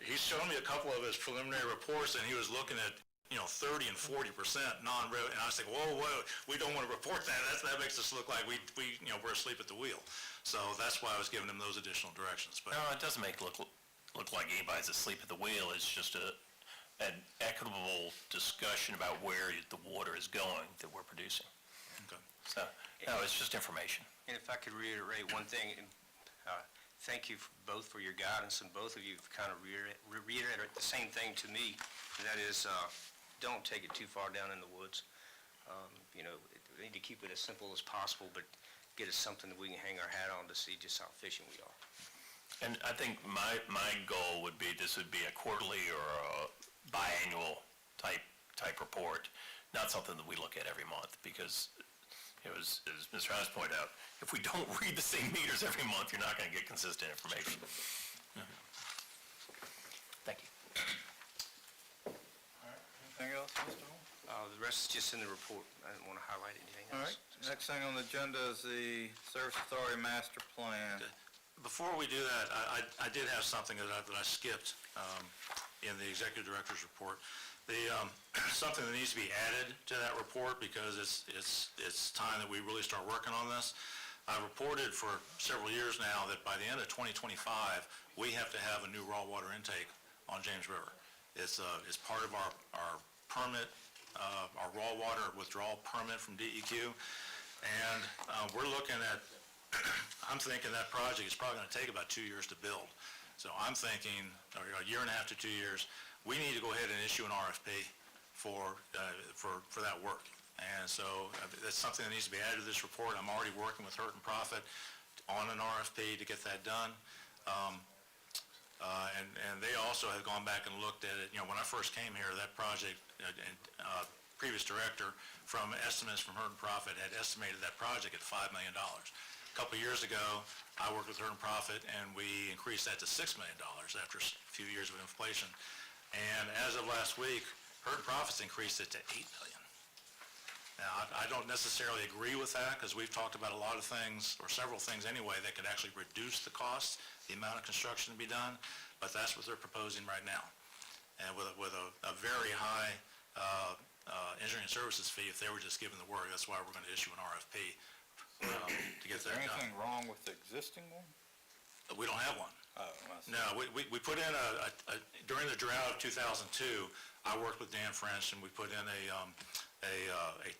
He's shown me a couple of his preliminary reports, and he was looking at 30 and 40% non-revenue, and I was like, whoa, we don't want to report that. That makes us look like we're asleep at the wheel. So that's why I was giving him those additional directions. But no, it doesn't make it look like anybody's asleep at the wheel. It's just an equitable discussion about where the water is going that we're producing. Okay. So, no, it's just information. And if I could reiterate one thing, thank you both for your guidance, and both of you have kind of reiterated the same thing to me, and that is don't take it too far down in the woods. We need to keep it as simple as possible, but get us something that we can hang our hat on to see just how efficient we are. And I think my goal would be this would be a quarterly or a biannual type report, not something that we look at every month, because as Mr. Hines pointed out, if we don't read the same meters every month, you're not going to get consistent information. Thank you. All right, anything else, Mr. Hall? The rest is just in the report. I didn't want to highlight anything else. All right, next thing on the agenda is the Service Authority Master Plan. before we do that, I did have something that I skipped in the Executive Director's report. Something that needs to be added to that report, because it's time that we really start working on this. I've reported for several years now that by the end of 2025, we have to have a new raw water intake on James River. It's part of our permit, our raw water withdrawal permit from DEQ, and we're looking at, I'm thinking that project is probably going to take about 2 years to build. So I'm thinking a year and a half to 2 years, we need to go ahead and issue an RFP for that work. And so that's something that needs to be added to this report. I'm already working with Hurt and Profit on an RFP to get that done. And they also have gone back and looked at it. When I first came here, that project, previous director from estimates from Hurt and Profit had estimated that project at $5 million. A couple of years ago, I worked with Hurt and Profit, and we increased that to $6 million after a few years of inflation. And as of last week, Hurt and Profit's increased it to $8 million. Now, I don't necessarily agree with that, because we've talked about a lot of things, or several things anyway, that could actually reduce the cost, the amount of construction to be done, but that's what they're proposing right now. And with a very high engineering services fee if they were just given the work. That's why we're going to issue an RFP to get that done. Is there anything wrong with the existing one? We don't have one. Oh, I see. No, we put in during the drought of 2002, I worked with Dan French, and we put in a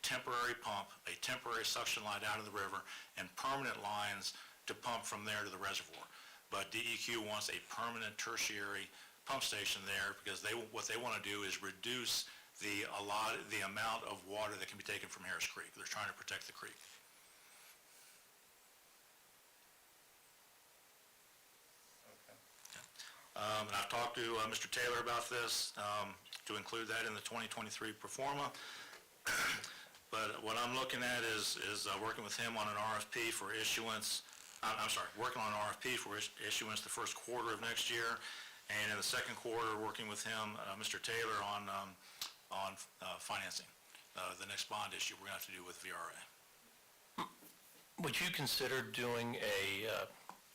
temporary pump, a temporary suction line down to the river, and permanent lines to pump from there to the reservoir. But DEQ wants a permanent tertiary pump station there, because what they want to do is reduce the amount of water that can be taken from Harris Creek. They're trying to protect the creek. And I've talked to Mr. Taylor about this, to include that in the 2023 pro forma. But what I'm looking at is working with him on an RFP for issuance. Working on an RFP for issuance the first quarter of next year, and in the second quarter, working with him, Mr. Taylor, on financing the next bond issue we're going to have to do with VRA. Would you consider doing a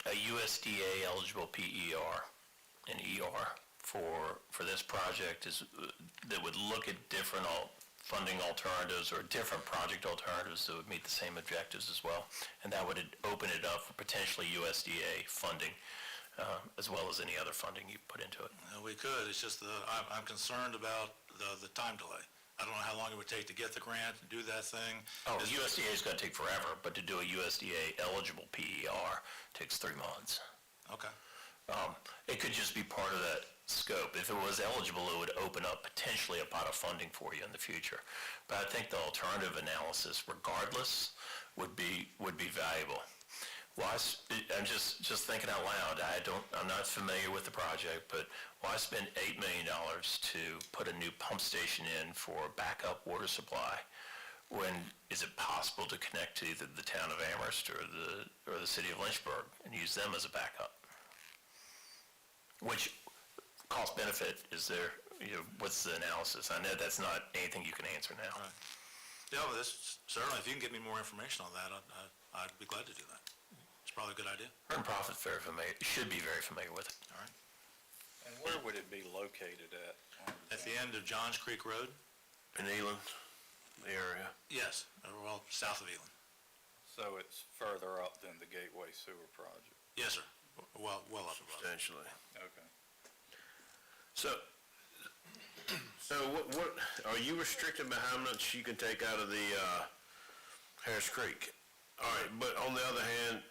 USDA eligible PER and ER for this project that would look at different funding alternatives or different project alternatives that would meet the same objectives as well, and that would open it up for potentially USDA funding as well as any other funding you put into it? We could. It's just I'm concerned about the time delay. I don't know how long it would take to get the grant, to do that thing. Oh, USDA is going to take forever, but to do a USDA eligible PER takes 3 months. Okay. It could just be part of that scope. If it was eligible, it would open up potentially a pot of funding for you in the future. But I think the alternative analysis, regardless, would be valuable. Why? I'm just thinking out loud. I'm not familiar with the project, but why spend $8 million to put a new pump station in for backup water supply? When is it possible to connect to either the town of Amherst or the city of Lynchburg and use them as a backup? Which cost benefit is there? What's the analysis? I know that's not anything you can answer now. Right. Yeah, well, certainly, if you can get me more information on that, I'd be glad to do that. It's probably a good idea. Hurt and Profit should be very familiar with it. All right. And where would it be located at? At the end of Johns Creek Road? In Eland, the area. Yes, well, south of Eland. So it's further up than the Gateway Sewer Project? Yes, sir. Well up above. Substantially. Okay. So what, are you restricted by how much you can take out of the, Harris Creek? All right, but on the other hand,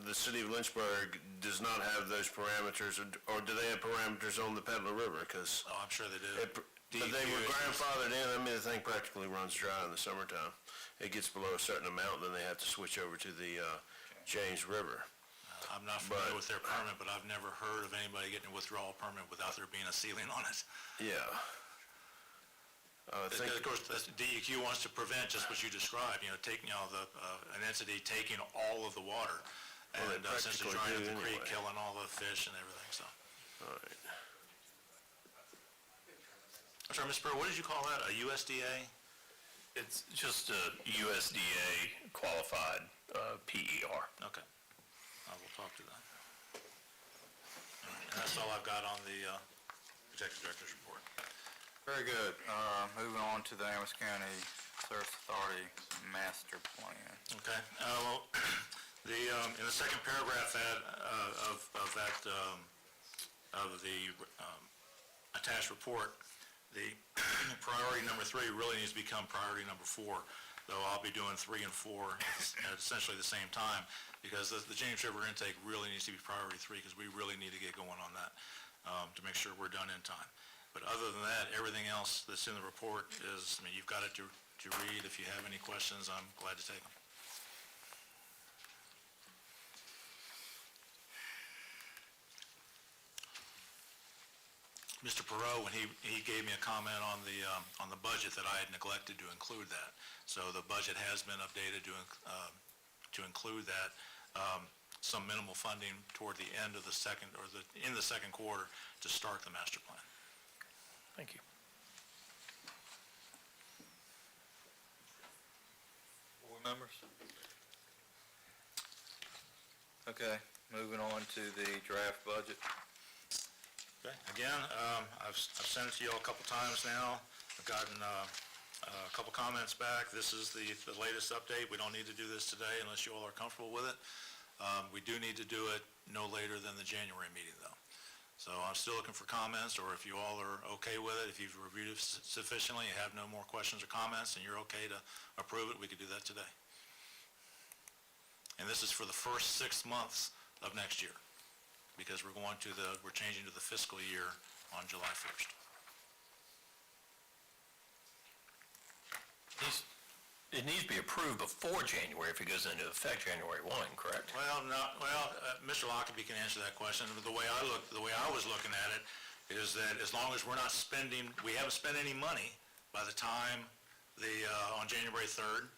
the city of Lynchburg does not have those parameters, or do they have parameters on the Peddler River? Because, Oh, I'm sure they do. but they were grandfathered in, I mean, the thing practically runs dry in the summertime. It gets below a certain amount, then they have to switch over to the, James River. I'm not familiar But- with their permit, but I've never heard of anybody getting a withdrawal permit without there being a ceiling on it. Yeah. I think, Of course, DEQ wants to prevent just what you described, taking, an entity taking all of the water Well, they and essentially practically drying up do the creek, anyway. killing all the fish and everything, so. all right. I'm sorry, Mr. Burr, what did you call that? A USDA? It's just a USDA qualified PER. Okay. I will talk to them. All right, and that's all I've got on the Executive Director's report. Very good. Moving on to the Amherst County Service Authority Master Plan. Okay, well, in the second paragraph of the attached report, the priority number 3 really needs to become priority number 4, though I'll be doing 3 and 4 at essentially the same time, because the James River intake really needs to be priority 3, because we really need to get going on that to make sure we're done in time. But other than that, everything else that's in the report is, I mean, you've got it to read. If you have any questions, I'm glad to take them. Mr. Perot, when he gave me a comment on the budget, that I had neglected to include that. So the budget has been updated to include that, some minimal funding toward the end of the second, or in the second quarter to start the master plan. Thank you. Board members? Okay, moving on to the draft budget. Okay, again, I've sent it to you all a couple times now. I've gotten a couple comments back. This is the latest update. We don't need to do this today unless you all are comfortable with it. We do need to do it no later than the January meeting, though. So I'm still looking for comments, or if you all are okay with it, if you've reviewed it sufficiently, you have no more questions or comments, and you're okay to approve it, we could do that today. And this is for the first 6 months of next year, because we're changing to the fiscal year on July 1st. It needs to be approved before January if it goes into effect January 1, correct? Well, no, Mr. Lockaby can answer that question. The way I was looking at it is that as long as we're not we haven't spent any money by the time on January 3rd,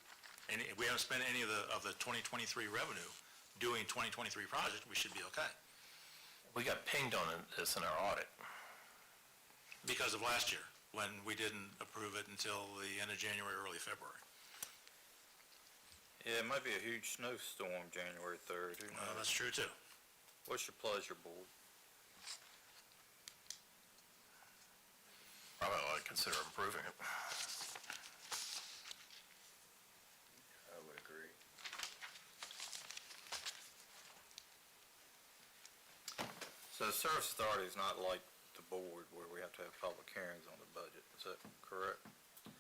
and we haven't spent any of the 2023 revenue doing 2023 projects, we should be okay. We got pinged on this in our audit. Because of last year, when we didn't approve it until the end of January, early February. Yeah, it might be a huge snowstorm January 3rd. Who knows? That's true, too. What's your pleasure, board? Probably ought to consider improving it. I would agree. So the Service Authority is not like the board where we have to have public hearings on the budget. Is that correct?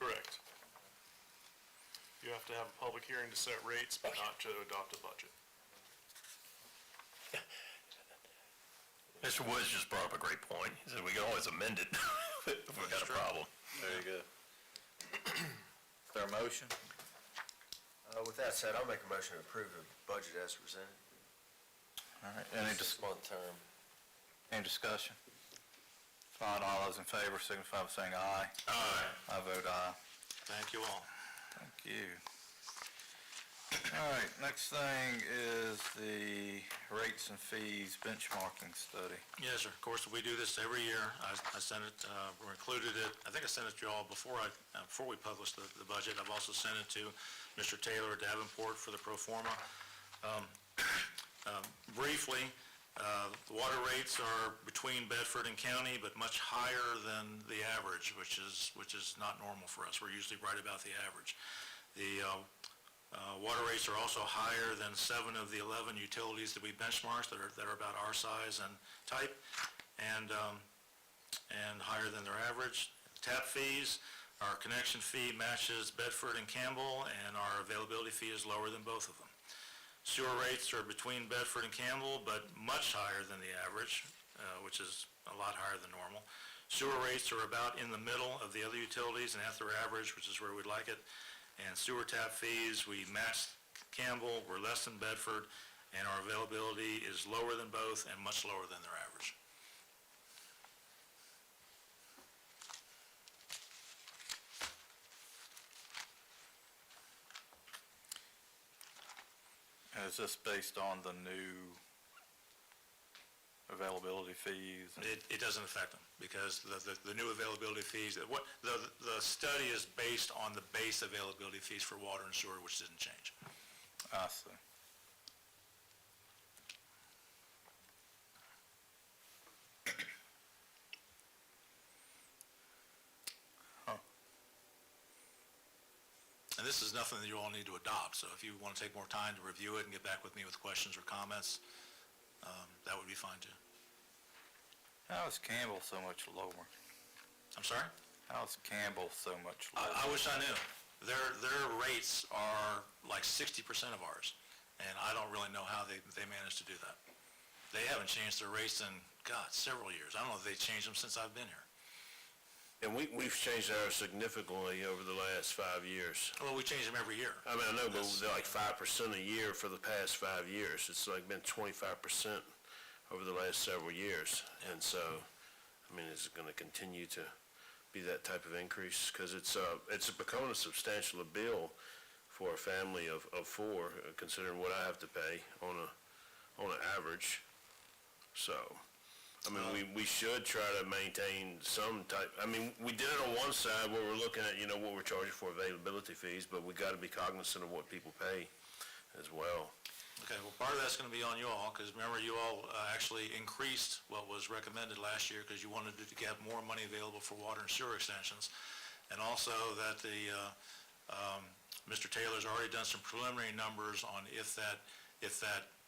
Correct. You have to have a public hearing to set rates, but not to adopt a budget. Mr. Woods just brought up a great point. He said we can always amend it if we've got a problem. There you go. Is there a motion? With that said, I'll make a motion to approve the budget as presented. All right, any 6-month term. discussion? If not, all those in favor signify by saying aye. Aye. I vote aye. Thank you all. Thank you. All right, next thing is the rates and fees benchmarking study. Yes, sir. Of course, we do this every year. I sent it, we included it, I think I sent it to you all before we published the budget. I've also sent it to Mr. Taylor Davenport for the pro forma. Briefly, The water rates are between Bedford and county, but much higher than the average, which is not normal for us. We're usually right about the average. The water rates are also higher than 7 of the 11 utilities that we benchmarked that are about our size and type, and higher than their average. Tap fees, our connection fee matches Bedford and Campbell, and our availability fee is lower than both of them. Sewer rates are between Bedford and Campbell, but much higher than the average, which is a lot higher than normal. Sewer rates are about in the middle of the other utilities and at their average, which is where we'd like it. And sewer tap fees, we match Campbell, we're less than Bedford, and our availability is lower than both and much lower than their average. And is this based on the new availability fees? It doesn't affect them, because the new availability fees, the study is based on the base availability fees for water and sewer, which didn't change. I see. And this is nothing that you all need to adopt, so if you want to take more time to review it and get back with me with questions or comments, that would be fine too. How is Campbell so much lower? I'm sorry? How is Campbell so much lower? I wish I knew. Their rates are like 60% of ours, and I don't really know how they managed to do that. They haven't changed their rates in, God, several years. I don't know if they've changed them since I've been here. And we've changed ours significantly over the last 5 years. Well, we change them every year. I mean, I know, but they're like 5% a year for the past 5 years. It's like been 25% over the last several years. And so, I mean, is it gonna continue to be that type of increase? Because it's becoming a substantial bill for a family of 4, considering what I have to pay on an average. So, I mean, we should try to maintain some type, I mean, we did it on one side where we're looking at, what we're charging for availability fees, but we gotta be cognizant of what people pay as well. Okay, well, part of that's going to be on you all, because remember, you all actually increased what was recommended last year because you wanted to get more money available for water and sewer extensions. And also that Mr. Taylor's already done some preliminary numbers on if that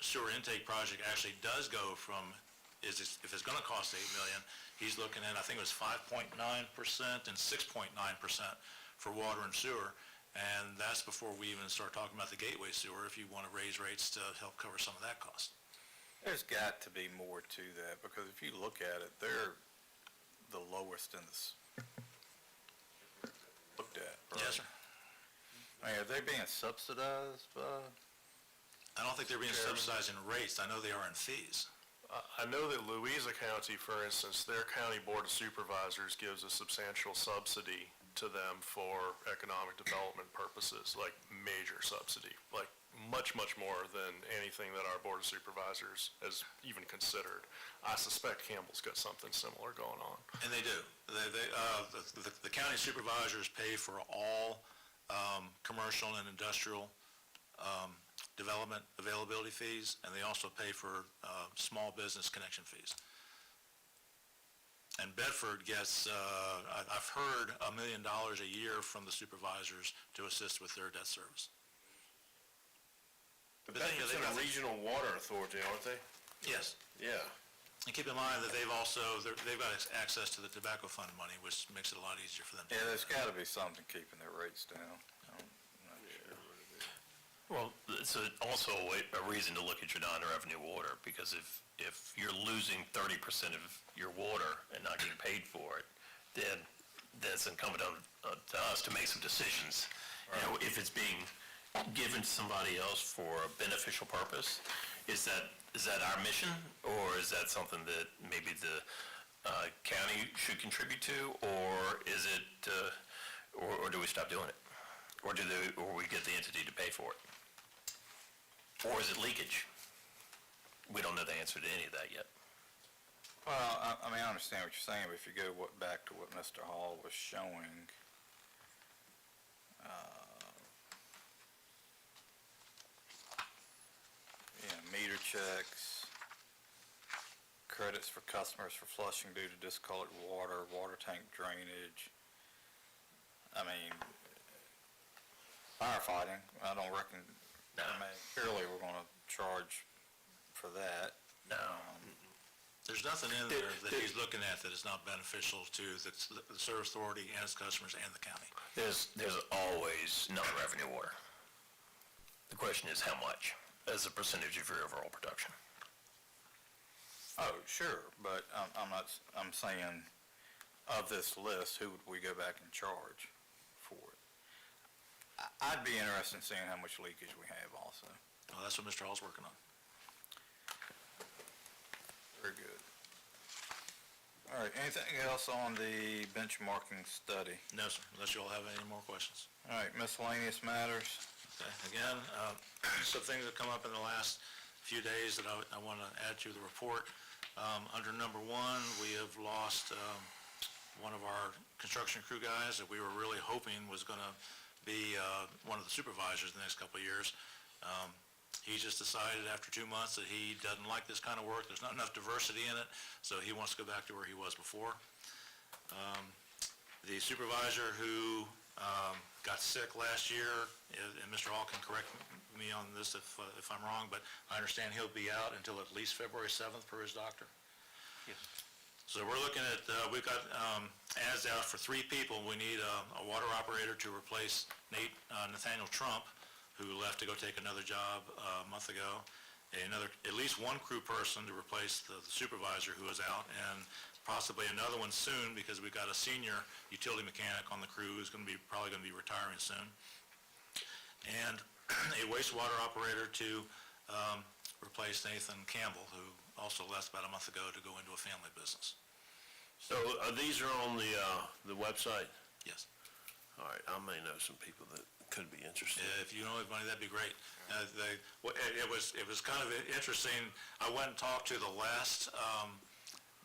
sewer intake project actually does go from, if it's going to cost $8 million, he's looking at, I think it was 5.9% and 6.9% for water and sewer. And that's before we even start talking about the gateway sewer, if you want to raise rates to help cover some of that cost. There's got to be more to that, because if you look at it, they're the lowest in this looked at, right? Yes, sir. I mean, are they being subsidized by? I don't think they're being subsidized in rates. I know they are in fees. I know that Louisa County, for instance, their county board of supervisors gives a substantial subsidy to them for economic development purposes, like major subsidy, like much, much more than anything that our board of supervisors has even considered. I suspect Campbell's got something similar going on. And they do. The county supervisors pay for all commercial and industrial development availability fees, and they also pay for small business connection fees. And Bedford gets, I've heard, $1 million a year from the supervisors to assist with their debt service. But then, that's they've in a got- regional water authority, aren't they? Yes. Yeah. And keep in mind that they've got access to the tobacco fund money, which makes it a lot easier for them. Yeah, there's got to be something keeping their rates down. I'm not sure what it is. Well, it's also a reason to look at your non-revenue water, because if you're losing 30% of your water and not getting paid for it, then it's incumbent on to us to make some decisions. If it's being given to somebody else for a beneficial purpose, is that our mission, or is that something that maybe the county should contribute to, or is it, or do we stop doing it? Or we get the entity to pay for it? Or is it leakage? We don't know the answer to any of that yet. Well, I mean, I understand what you're saying, but if you go back to what Mr. Hall was showing, meter checks, credits for customers for flushing due to discolored water, water tank drainage. I mean, firefighting, I don't reckon, I mean, surely we're gonna charge for that. No. There's nothing in there that he's looking at that is not beneficial to the service authority and its customers and the county. There's always non-revenue water. The question is how much as a percentage of your overall production. Oh, sure, but I'm saying, of this list, who would we go back and charge for it? I'd be interested in seeing how much leakage we have also. Well, that's what Mr. Hall's working on. Very good. All right, anything else on the benchmarking study? No, sir, unless you all have any more questions. All right, miscellaneous matters. Okay, again, some things that come up in the last few days that I want to add to the report. Under number one, we have lost one of our construction crew guys that we were really hoping was going to be one of the supervisors the next couple of years. He just decided after 2 months that he doesn't like this kind of work. There's not enough diversity in it, so he wants to go back to where he was before. The supervisor who got sick last year, and Mr. Hall can correct me on this if I'm wrong, but I understand he'll be out until at least February 7th per his doctor. Yes. So we're looking at, we've got ads out for 3 people. We need a water operator to replace Nathaniel Trump, who left to go take another job a month ago. At least one crew person to replace the supervisor who is out, and possibly another one soon, because we've got a senior utility mechanic on the crew who's probably going to be retiring soon. And a wastewater operator to replace Nathan Campbell, who also left about a month ago to go into a family business. So these are on the website? Yes. All right, I may know some people that could be interested. If you know anybody, that'd be great. It was kind of interesting. I went and talked to the last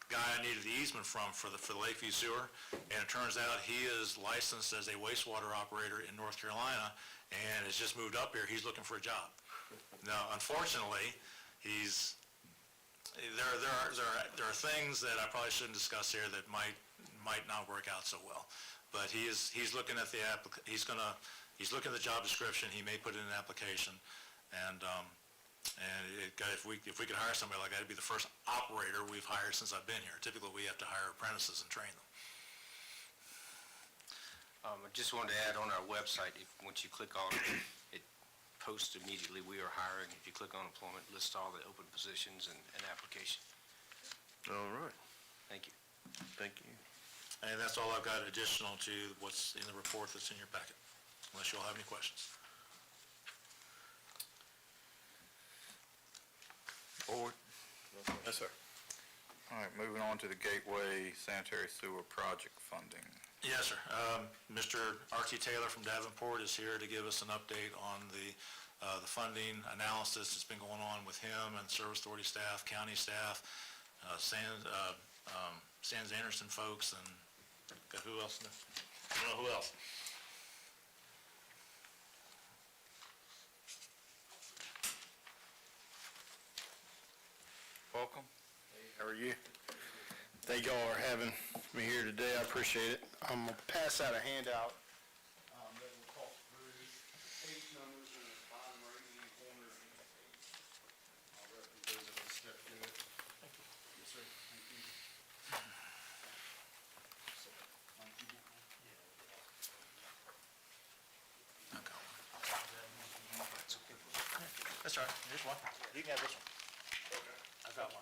guy I needed the easement from for the Lakeview Sewer, and it turns out he is licensed as a wastewater operator in North Carolina and has just moved up here. He's looking for a job. Now, unfortunately, there are things that I probably shouldn't discuss here that might not work out so well. But he's looking at he's looking at the job description. He may put in an application, and if we could hire somebody like that, it'd be the first operator we've hired since I've been here. Typically, we have to hire apprentices and train them. I just wanted to add on our website, once you click on it, it posts immediately, we are hiring. If you click on employment, it lists all the open positions and application. All right, Thank you. thank you. And that's all I've got additional to what's in the report that's in your packet, unless you all have any questions. Board? Yes, sir. All right, moving on to the Gateway Sanitary Sewer Project funding. Yes, sir. Mr. R.T. Taylor from Davenport is here to give us an update on the funding analysis that's been going on with him and Service Authority staff, county staff, Sands Anderson folks, and who else? I don't know who else. Welcome. How are you? Thank y'all for having me here today. I appreciate it. I'm gonna pass out a handout that will talk through page numbers in the bottom right-hand corner of each page. I'll reference those as I step through it. Yes, sir. Thank you. That's all right. Here's one. You can have this one. I've got one.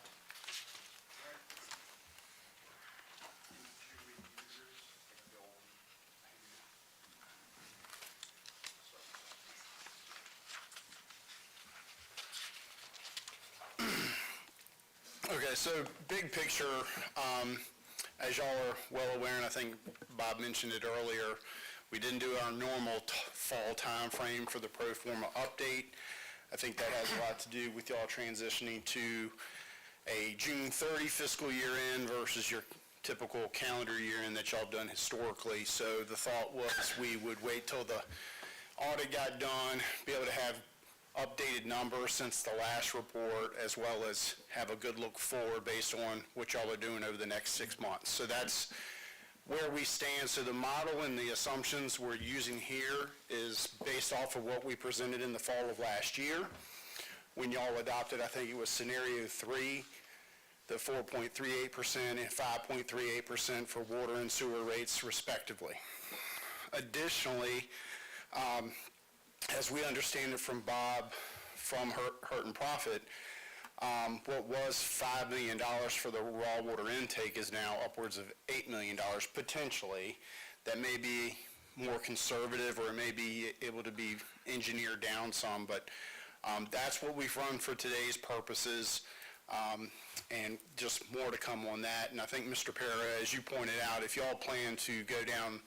Okay, so big picture, as y'all are well aware, and I think Bob mentioned it earlier, we didn't do our normal fall timeframe for the pro forma update. I think that has a lot to do with y'all transitioning to a June 30 fiscal year end versus your typical calendar year end that y'all have done historically. So the thought was we would wait till the audit got done, be able to have updated numbers since the last report, as well as have a good look forward based on what y'all are doing over the next 6 months. So that's where we stand. So the model and the assumptions we're using here is based off of what we presented in the fall of last year. When y'all adopted, I think it was scenario 3, the 4.38% and 5.38% for water and sewer rates respectively. Additionally, as we understand it from Bob from Hurt and Profit, what was $5 million for the raw water intake is now upwards of $8 million potentially. That may be more conservative, or it may be able to be engineered down some, but that's what we've run for today's purposes, and just more to come on that. And I think, Mr. Para, as you pointed out, if y'all plan to go down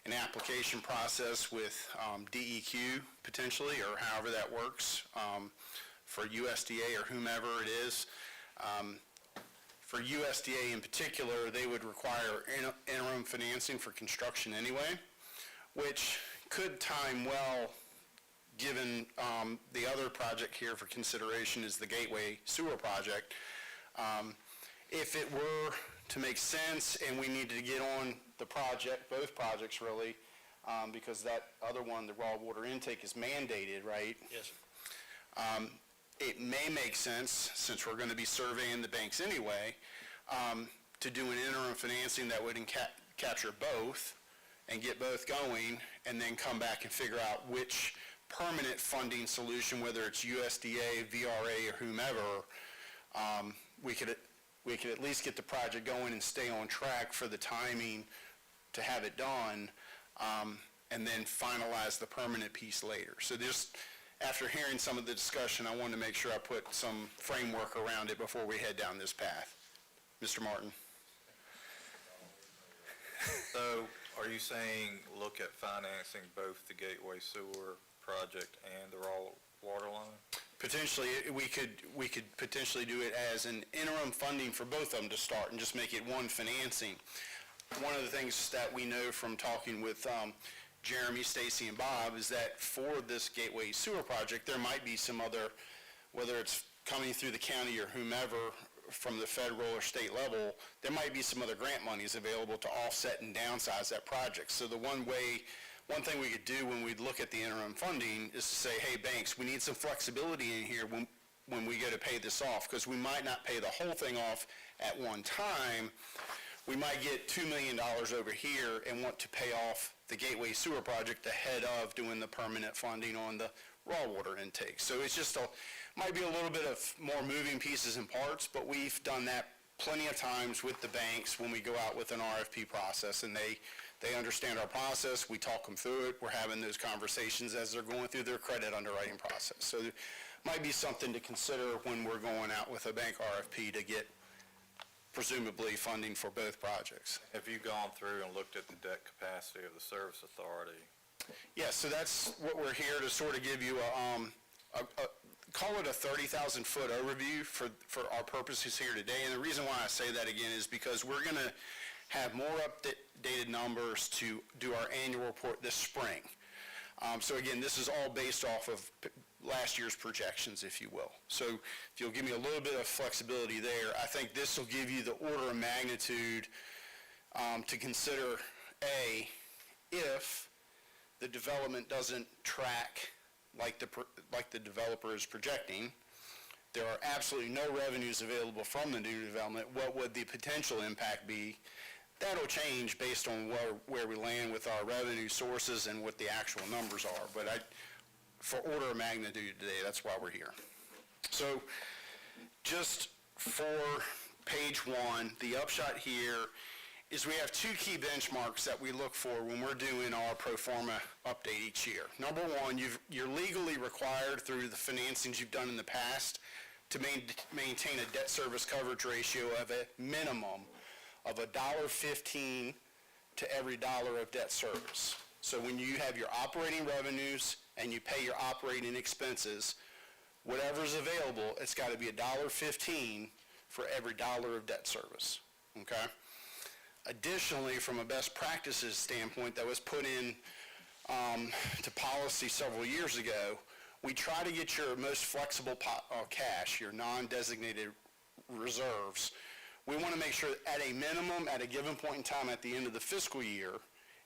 an application process with DEQ potentially, or however that works, for USDA or whomever it is. For USDA in particular, they would require interim financing for construction anyway, which could time well, given the other project here for consideration is the Gateway Sewer Project. If it were to make sense and we needed to get on the project, both projects really, because that other one, the raw water intake, is mandated, right? Yes. It may make sense, since we're going to be surveying the banks anyway, to do an interim financing that would capture both and get both going, and then come back and figure out which permanent funding solution, whether it's USDA, VRA, or whomever, we could at least get the project going and stay on track for the timing to have it done, and then finalize the permanent piece later. So just after hearing some of the discussion, I wanted to make sure I put some framework around it before we head down this path. Mr. Martin? So are you saying look at financing both the Gateway Sewer Project and the raw water line? Potentially, we could potentially do it as an interim funding for both of them to start and just make it one financing. One of the things that we know from talking with Jeremy, Stacy, and Bob is that for this Gateway Sewer Project, there might be some other, whether it's coming through the county or whomever from the federal or state level, there might be some other grant monies available to offset and downsize that project. So the one thing we could do when we look at the interim funding is to say, hey, banks, we need some flexibility in here when we go to pay this off, because we might not pay the whole thing off at one time. We might get $2 million over here and want to pay off the Gateway Sewer Project ahead of doing the permanent funding on the raw water intake. So it's just might be a little bit of more moving pieces and parts, but we've done that plenty of times with the banks when we go out with an RFP process, and they understand our process. We talk them through it. We're having those conversations as they're going through their credit underwriting process. So there might be something to consider when we're going out with a bank RFP to get presumably funding for both projects. Have you gone through and looked at the debt capacity of the Service Authority? Yes, so that's what we're here to sort of give you call it a 30,000-foot overview for our purposes here today. And the reason why I say that again is because we're going to have more updated numbers to do our annual report this spring. So again, this is all based off of last year's projections, if you will. So if you'll give me a little bit of flexibility there, I think this will give you the order of magnitude to consider, A, if the development doesn't track like the developer is projecting, there are absolutely no revenues available from the new development, what would the potential impact be? That'll change based on where we land with our revenue sources and what the actual numbers are. But for order of magnitude today, that's why we're here. So just for page 1, the upshot here is we have 2 key benchmarks that we look for when we're doing our pro forma update each year. Number 1, you're legally required through the financings you've done in the past to maintain a debt service coverage ratio of a minimum of $1.15 to every dollar of debt service. So when you have your operating revenues and you pay your operating expenses, whatever's available, it's got to be $1.15 for every dollar of debt service, okay? Additionally, from a best practices standpoint that was put in to policy several years ago, we try to get your most flexible cash, your non-designated reserves. We want to make sure that at a minimum, at a given point in time at the end of the fiscal year,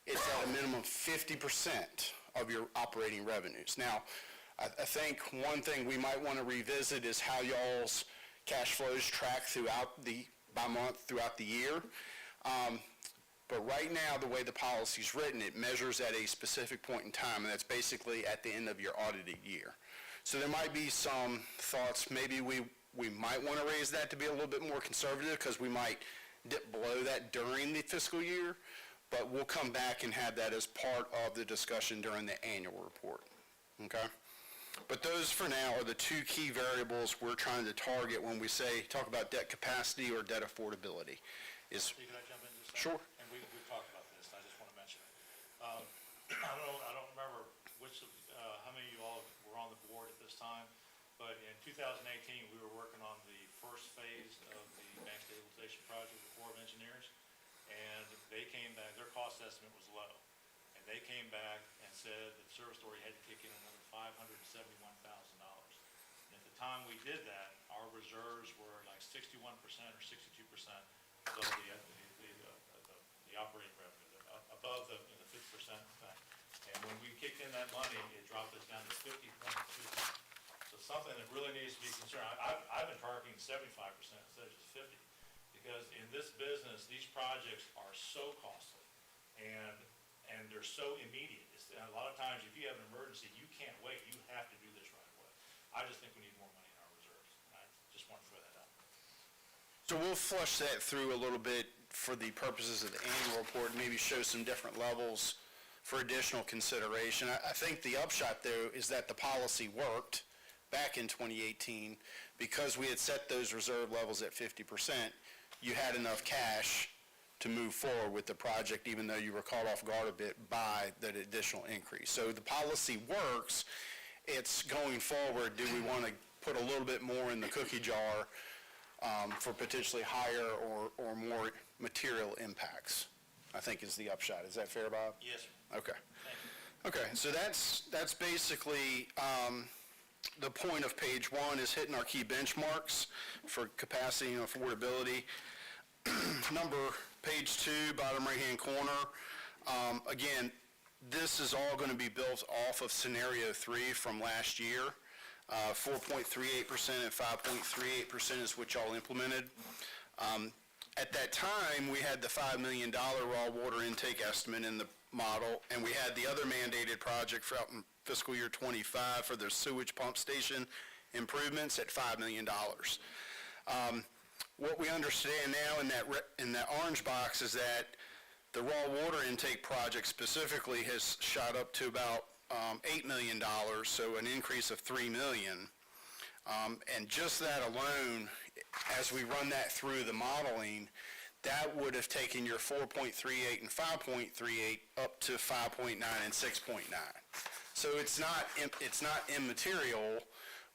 it's at a minimum 50% of your operating revenues. Now, I think one thing we might want to revisit is how y'all's cash flows track by month throughout the year. But right now, the way the policy's written, it measures at a specific point in time, and that's basically at the end of your audited year. So there might be some thoughts, maybe we might want to raise that to be a little bit more conservative, because we might dip below that during the fiscal year, but we'll come back and have that as part of the discussion during the annual report, okay? But those, for now, are the two key variables we're trying to target when we talk about debt capacity or debt affordability. Can I jump in just a second? Sure. And we've talked about this, I just want to mention it. I don't remember how many of you all were on the board at this time, but in 2018, we were working on the first phase of the bank stabilization project with the Corps of Engineers, and they came back, their cost estimate was low, and they came back and said that Service Authority had to kick in another $571,000. And at the time we did that, our reserves were like 61% or 62% above the operating revenue, above the 50% in fact. And when we kicked in that money, it dropped us down to 50.2. So something that really needs to be considered. I've been targeting 75% instead of just 50, because in this business, these projects are so costly and they're so immediate. A lot of times, if you have an emergency, you can't wait. You have to do this right away. I just think we need more money in our reserves. I just want to throw that out. So we'll flush that through a little bit for the purposes of the annual report, maybe show some different levels for additional consideration. I think the upshot, though, is that the policy worked back in 2018 because we had set those reserve levels at 50%. You had enough cash to move forward with the project, even though you were caught off guard a bit by that additional increase. So the policy works. It's going forward, do we want to put a little bit more in the cookie jar for potentially higher or more material impacts, I think is the upshot. Is that fair, Bob? Yes, sir. Okay. Thank you. Okay, so that's basically the point of page 1 is hitting our key benchmarks for capacity and affordability. Page 2, bottom right-hand corner. Again, this is all going to be built off of scenario 3 from last year. 4.38% and 5.38% is what y'all implemented. At that time, we had the $5 million raw water intake estimate in the model, and we had the other mandated project for out in fiscal year 25 for the sewage pump station improvements at $5 million. What we understand now in that orange box is that the raw water intake project specifically has shot up to about $8 million, so an increase of $3 million. And just that alone, as we run that through the modeling, that would have taken your 4.38 and 5.38 up to 5.9 and 6.9. So it's not immaterial,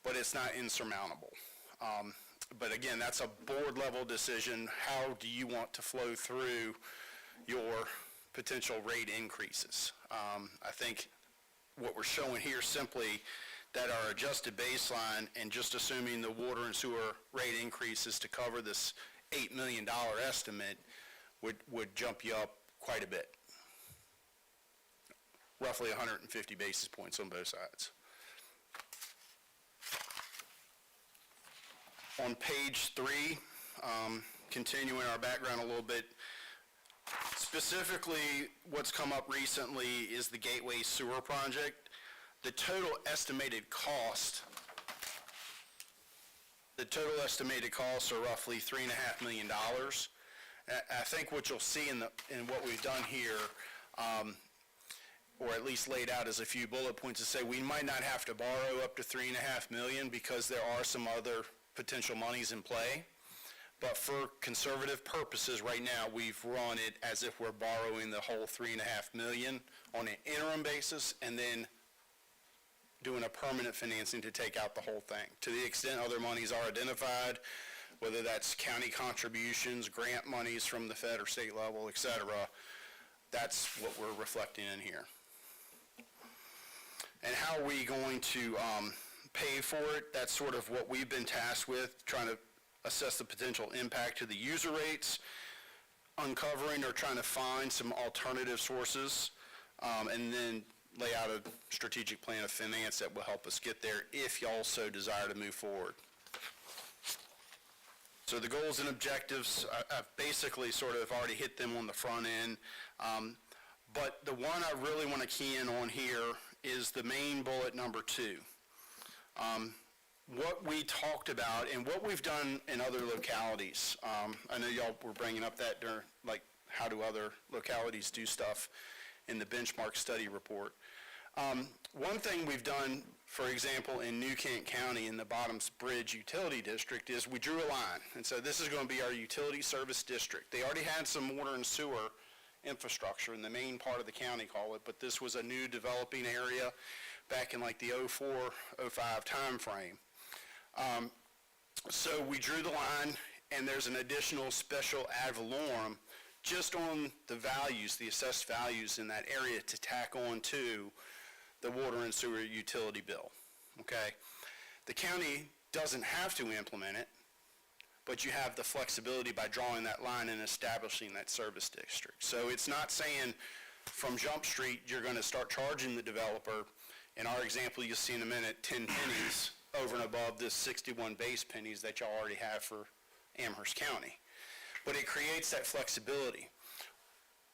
but it's not insurmountable. But again, that's a board-level decision. How do you want to flow through your potential rate increases? I think what we're showing here simply that our adjusted baseline and just assuming the water and sewer rate increases to cover this $8 million estimate would jump you up quite a bit. Roughly 150 basis points on both sides. On page 3, continuing our background a little bit, specifically what's come up recently is the Gateway Sewer Project. The total estimated costs are roughly $3.5 million. I think what you'll see in what we've done here, or at least laid out as a few bullet points, to say we might not have to borrow up to $3.5 million because there are some other potential monies in play. But for conservative purposes right now, we've run it as if we're borrowing the whole $3.5 million on an interim basis and then doing a permanent financing to take out the whole thing. To the extent other monies are identified, whether that's county contributions, grant monies from the Fed or state level, et cetera, that's what we're reflecting in here. And how are we going to pay for it? That's sort of what we've been tasked with, trying to assess the potential impact to the user rates, uncovering or trying to find some alternative sources, and then lay out a strategic plan of finance that will help us get there if you also desire to move forward. So the goals and objectives, I've basically sort of already hit them on the front end. But the one I really want to key in on here is the main bullet number 2. What we talked about and what we've done in other localities. I know y'all were bringing up that during, like, how do other localities do stuff in the benchmark study report. One thing we've done, for example, in New Kent County in the Bottoms Bridge Utility District is we drew a line. And so this is going to be our utility service district. They already had some water and sewer infrastructure in the main part of the county, call it, but this was a new developing area back in like the 04, 05 timeframe. So we drew the line, and there's an additional special ad valorem just on the values, the assessed values in that area to tack on to the water and sewer utility bill, okay? The county doesn't have to implement it, but you have the flexibility by drawing that line and establishing that service district. So it's not saying from Jump Street, you're going to start charging the developer, in our example, you'll see in a minute, 10 pennies over and above the 61 base pennies that y'all already have for Amherst County. But it creates that flexibility.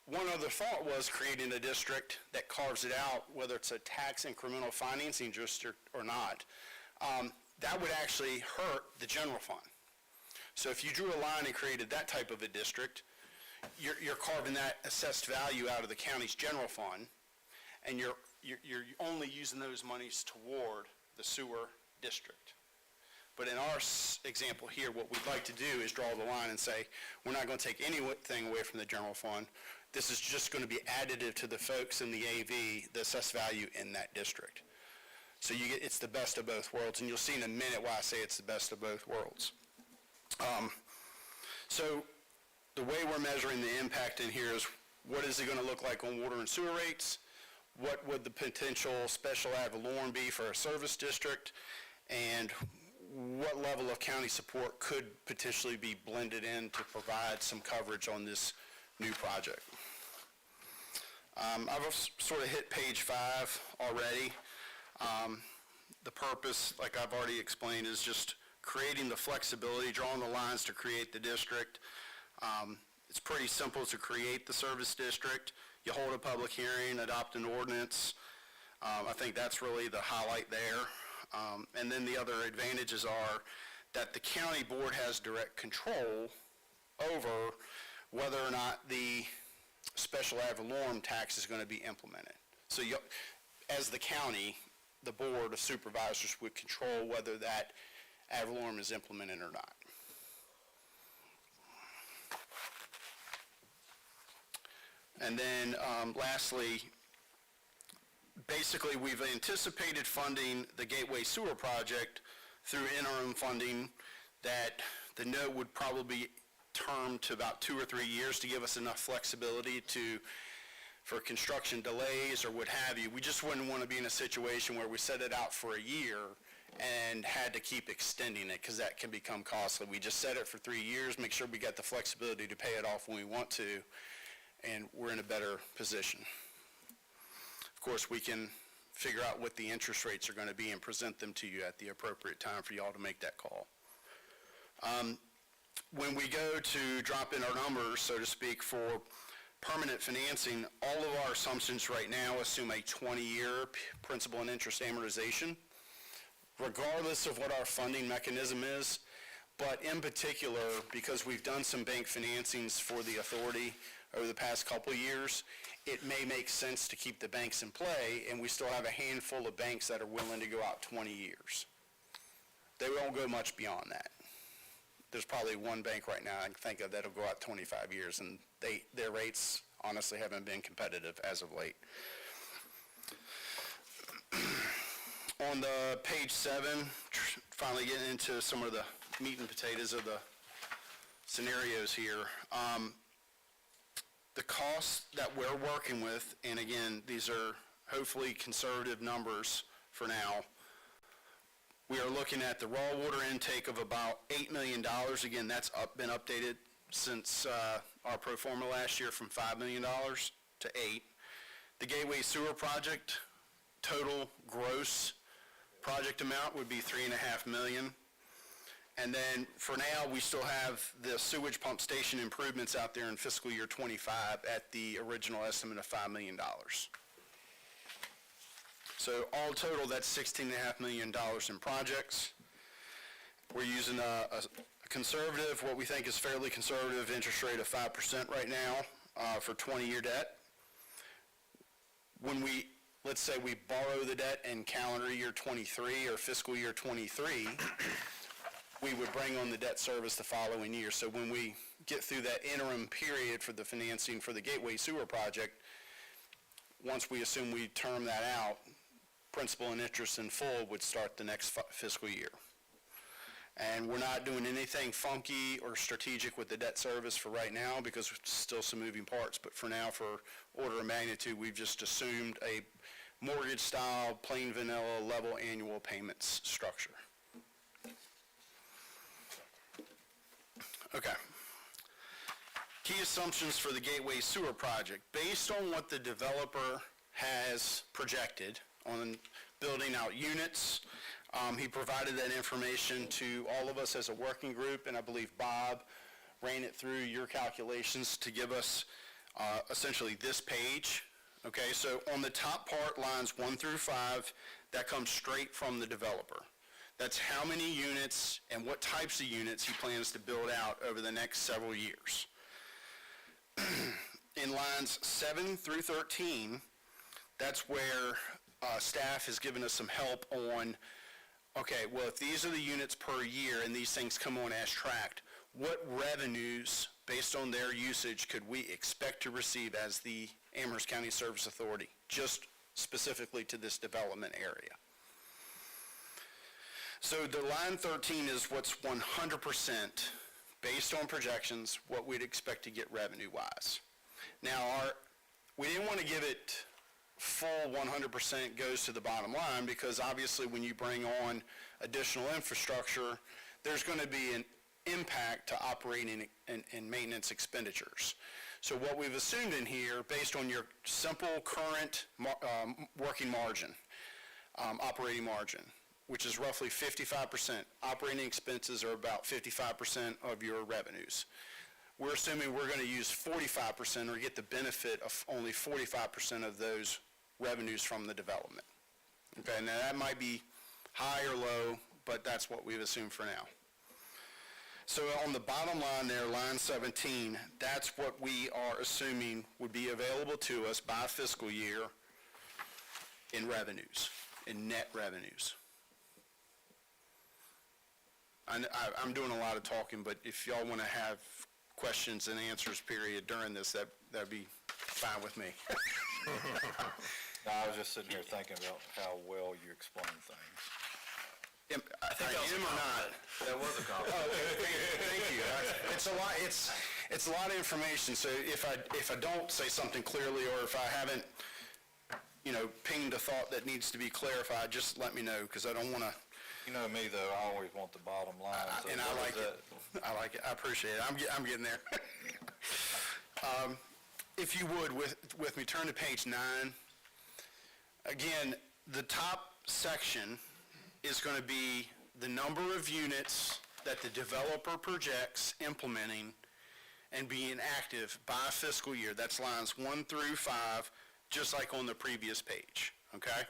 One other thought was creating a district that carves it out, whether it's a tax incremental financing district or not. That would actually hurt the general fund. So if you drew a line and created that type of a district, you're carving that assessed value out of the county's general fund, and you're only using those monies toward the sewer district. But in our example here, what we'd like to do is draw the line and say, we're not going to take anything away from the general fund. This is just going to be additive to the folks in the AV, the assessed value in that district. So you get, it's the best of both worlds, and you'll see in a minute why I say it's the best of both worlds. So the way we're measuring the impact in here is what is it going to look like on water and sewer rates? What would the potential special ad valorem be for a service district? And what level of county support could potentially be blended in to provide some coverage on this new project? I've sort of hit page 5 already. The purpose, like I've already explained, is just creating the flexibility, drawing the lines to create the district. It's pretty simple to create the service district. You hold a public hearing, adopt an ordinance. I think that's really the highlight there. And then the other advantages are that the county board has direct control over whether or not the special ad valorem tax is going to be implemented. So you, as the county, the board of supervisors would control whether that ad valorem is implemented or not. And then lastly, basically we've anticipated funding the Gateway Sewer Project through interim funding that the note would probably be termed to about 2 or 3 years to give us enough flexibility for construction delays or what have you. We just wouldn't want to be in a situation where we set it out for a year and had to keep extending it, because that can become costly. We just set it for 3 years, make sure we got the flexibility to pay it off when we want to, and we're in a better position. Of course, we can figure out what the interest rates are going to be and present them to you at the appropriate time for y'all to make that call. When we go to drop in our numbers, so to speak, for permanent financing, all of our assumptions right now assume a 20-year principal and interest amortization, regardless of what our funding mechanism is. But in particular, because we've done some bank financings for the authority over the past couple of years, it may make sense to keep the banks in play, and we still have a handful of banks that are willing to go out 20 years. They won't go much beyond that. There's probably one bank right now I can think of that'll go out 25 years, and their rates honestly haven't been competitive as of late. On the page 7, finally getting into some of the meat and potatoes of the scenarios here. The costs that we're working with, and again, these are hopefully conservative numbers for now. We are looking at the raw water intake of about $8 million. Again, that's been updated since our pro forma last year from $5 million to 8. The Gateway Sewer Project, total gross project amount would be $3.5 million. And then for now, we still have the sewage pump station improvements out there in fiscal year '25 at the original estimate of $5 million. So all total, that's $16.5 million in projects. We're using a conservative, what we think is fairly conservative interest rate of 5% right now for 20-year debt. When we, let's say we borrow the debt in calendar year '23 or fiscal year '23, we would bring on the debt service the following year. So when we get through that interim period for the financing for the Gateway Sewer Project, once we assume we term that out, principal and interest in full would start the next fiscal year. And we're not doing anything funky or strategic with the debt service for right now because there's still some moving parts. But for now, for order of magnitude, we've just assumed a mortgage-style, plain vanilla, level annual payments structure. Okay. Key assumptions for the Gateway Sewer Project. Based on what the developer has projected on building out units, he provided that information to all of us as a working group, and I believe Bob ran it through your calculations to give us essentially this page. Okay, so on the top part, lines 1 through 5, that comes straight from the developer. That's how many units and what types of units he plans to build out over the next several years. In lines 7 through 13, that's where staff has given us some help on, okay, well, if these are the units per year and these things come on as tracked, what revenues, based on their usage, could we expect to receive as the Amherst County Service Authority, just specifically to this development area? So the line 13 is what's 100% based on projections, what we'd expect to get revenue-wise. Now, we didn't want to give it full 100% goes to the bottom line because obviously when you bring on additional infrastructure, there's going to be an impact to operating and maintenance expenditures. So what we've assumed in here, based on your simple current working margin, operating margin, which is roughly 55%. Operating expenses are about 55% of your revenues. We're assuming we're going to use 45% or get the benefit of only 45% of those revenues from the development. Okay, now that might be high or low, but that's what we've assumed for now. So on the bottom line there, line 17, that's what we are assuming would be available to us by fiscal year in revenues, in net revenues. I'm doing a lot of talking, but if y'all want to have questions and answers period during this, that'd be fine with me. No, I was just sitting here thinking about how well you explain things. I think I am or not? That was a compliment. Thank you. It's a lot. It's a lot of information. So if I don't say something clearly, or if I haven't, pinged a thought that needs to be clarified, just let me know because I don't want to. You know me, though, I always want the bottom line. So And I like it. I like it. I appreciate it. I'm getting there. If you would, with me, turn to page 9. Again, the top section is going to be the number of units that the developer projects implementing and being active by fiscal year. That's lines 1 through 5, just like on the previous page, okay?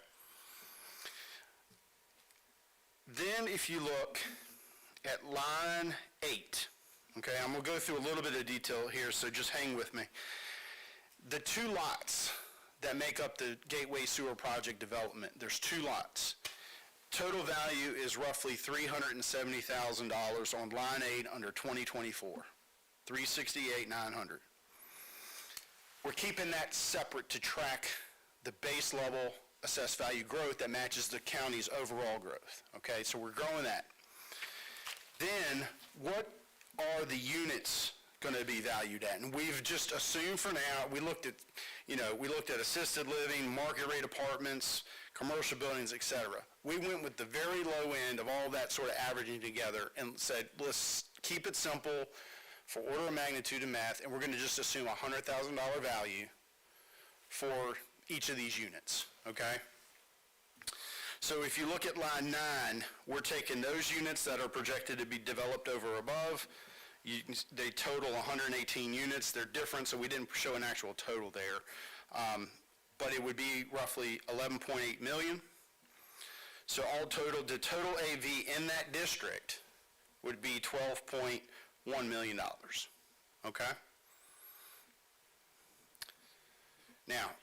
Then if you look at line 8, okay, I'm going to go through a little bit of detail here, so just hang with me. The 2 lots that make up the Gateway Sewer Project development, there's 2 lots. Total value is roughly $370,000 on line 8 under 2024, $368,900. We're keeping that separate to track the base level assessed value growth that matches the county's overall growth, okay? So we're growing that. Then, what are the units going to be valued at. And we've just assumed for now, we looked at assisted living, market rate apartments, commercial buildings, et cetera. We went with the very low end of all that sort of averaging together and said, let's keep it simple for order of magnitude and math, and we're going to just assume a $100,000 value for each of these units, okay? So if you look at line 9, we're taking those units that are projected to be developed over or above. They total 118 units. They're different, so we didn't show an actual total there. But it would be roughly 11.8 million. So all total, the total AV in that district would be $12.1 million, okay? Now,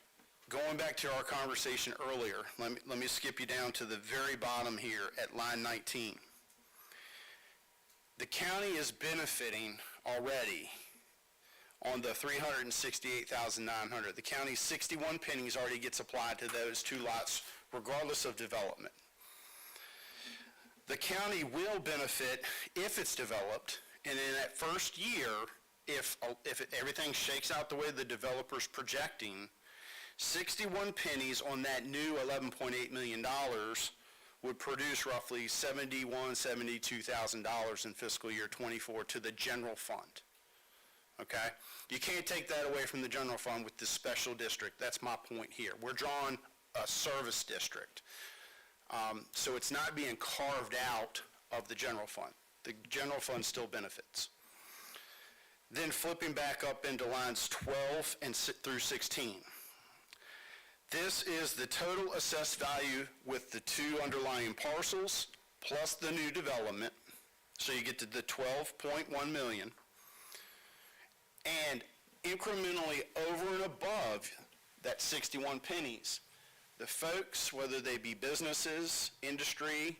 going back to our conversation earlier, let me skip you down to the very bottom here at line 19. The county is benefiting already on the 368,900. The county's 61 pennies already gets applied to those two lots regardless of development. The county will benefit if it's developed, and in that first year, if everything shakes out the way the developer's projecting, 61 pennies on that new $11.8 million would produce roughly $72,000 in fiscal year '24 to the general fund. Okay? You can't take that away from the general fund with this special district. That's my point here. We're drawing a service district. So it's not being carved out of the general fund. The general fund still benefits. Then flipping back up into lines 12 through 16. This is the total assessed value with the two underlying parcels plus the new development. So you get to the 12.1 million. And incrementally over and above that 61 pennies, the folks, whether they be businesses, industry,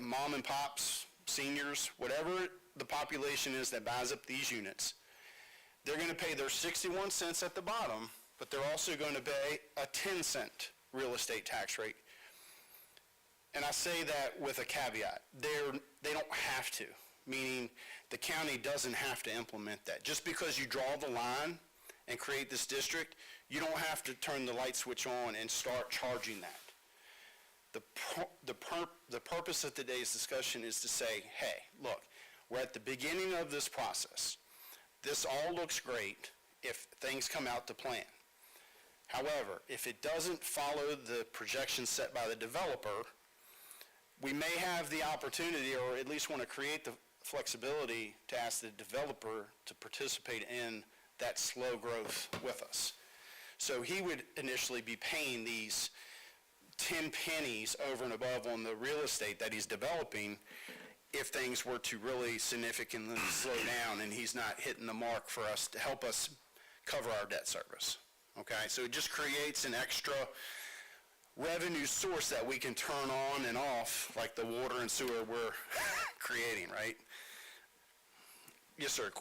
mom and pops, seniors, whatever the population is that buys up these units, they're going to pay their 61 cents at the bottom, but they're also going to pay a 10-cent real estate tax rate. And I say that with a caveat. They don't have to, meaning the county doesn't have to implement that. Just because you draw the line and create this district, you don't have to turn the light switch on and start charging that. The purpose of today's discussion is to say, hey, look, we're at the beginning of this process. This all looks great if things come out to plan. However, if it doesn't follow the projections set by the developer, we may have the opportunity, or at least want to create the flexibility to ask the developer to participate in that slow growth with us. So he would initially be paying these 10 pennies over and above on the real estate that he's developing if things were to really significantly slow down and he's not hitting the mark for us to help us cover our debt service. Okay, so it just creates an extra revenue source that we can turn on and off, like the water and sewer we're creating, right? Yes, sir.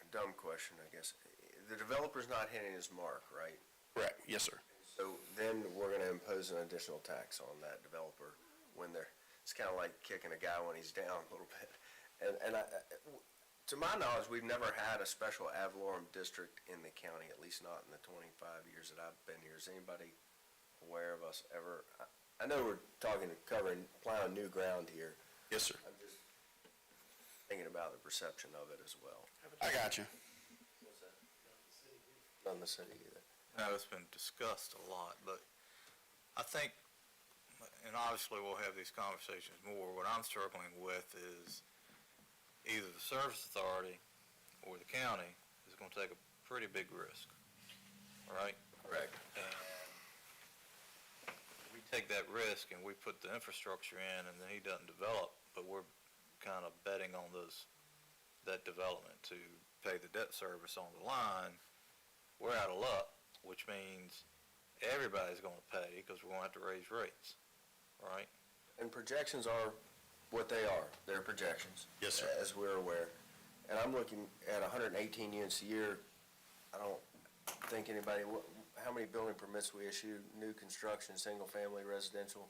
Dumb question, I guess. The developer's not hitting his mark, right? Correct. Yes, sir. So then we're gonna impose an additional tax on that developer when it's kind of like kicking a guy when he's down a little bit. And to my knowledge, we've never had a special ad valorem district in the county, at least not in the 25 years that I've been here. Is anybody aware of us ever? I know we're plowing new ground here. Yes, sir. I'm just thinking about the perception of it as well. I got you. Not in the city either. No, it's been discussed a lot, but I think, and obviously we'll have these conversations more, what I'm struggling with is either the service authority or the county is going to take a pretty big risk, all right? Correct. And we take that risk and we put the infrastructure in and then he doesn't develop, but we're kind of betting on that development to pay the debt service on the line. We're out of luck, which means everybody's going to pay because we're going to have to raise rates, right? And projections are what they are. They're projections. Yes, sir. As we're aware. And I'm looking at 118 units a year. I don't think anybody, how many building permits we issued, new construction, single-family residential,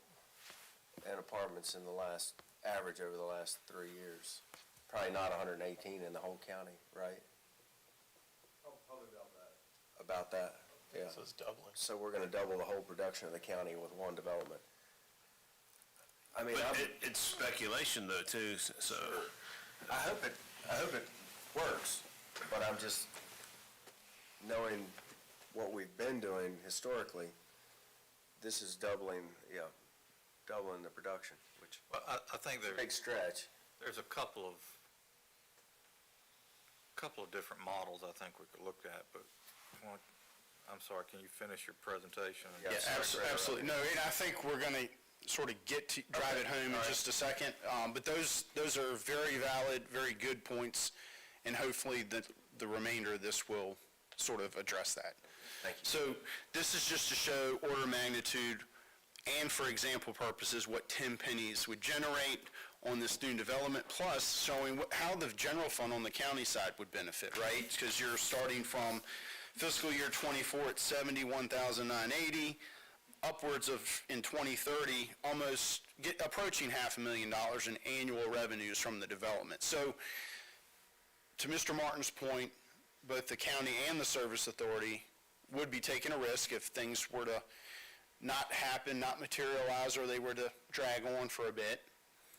and apartments in the last average over the last 3 years? Probably not 118 in the whole county, right? Probably about that. Yeah. So it's doubling. So we're gonna double the whole production of the county with one development. I mean, But it's speculation though, too, so. I hope it works, but I'm just, knowing what we've been doing historically, this is doubling the production, which, Well, I think big stretch. there's a couple of different models I think we could look at, but, I'm sorry, can you finish your presentation? Yeah. Yeah, absolutely. No, and I think we're going to sort of drive it home in just a second. But those are very valid, very good points, and hopefully the remainder of this will sort of address that. Thank you. So this is just to show order of magnitude and for example purposes what 10 pennies would generate on this new development, plus showing how the general fund on the county side would benefit, right? Because you're starting from fiscal year '24 at $71,980, upwards of, in 2030, almost approaching $500,000 in annual revenues from the development. So, to Mr. Martin's point, both the county and the service authority would be taking a risk if things were to not happen, not materialize, or they were to drag on for a bit.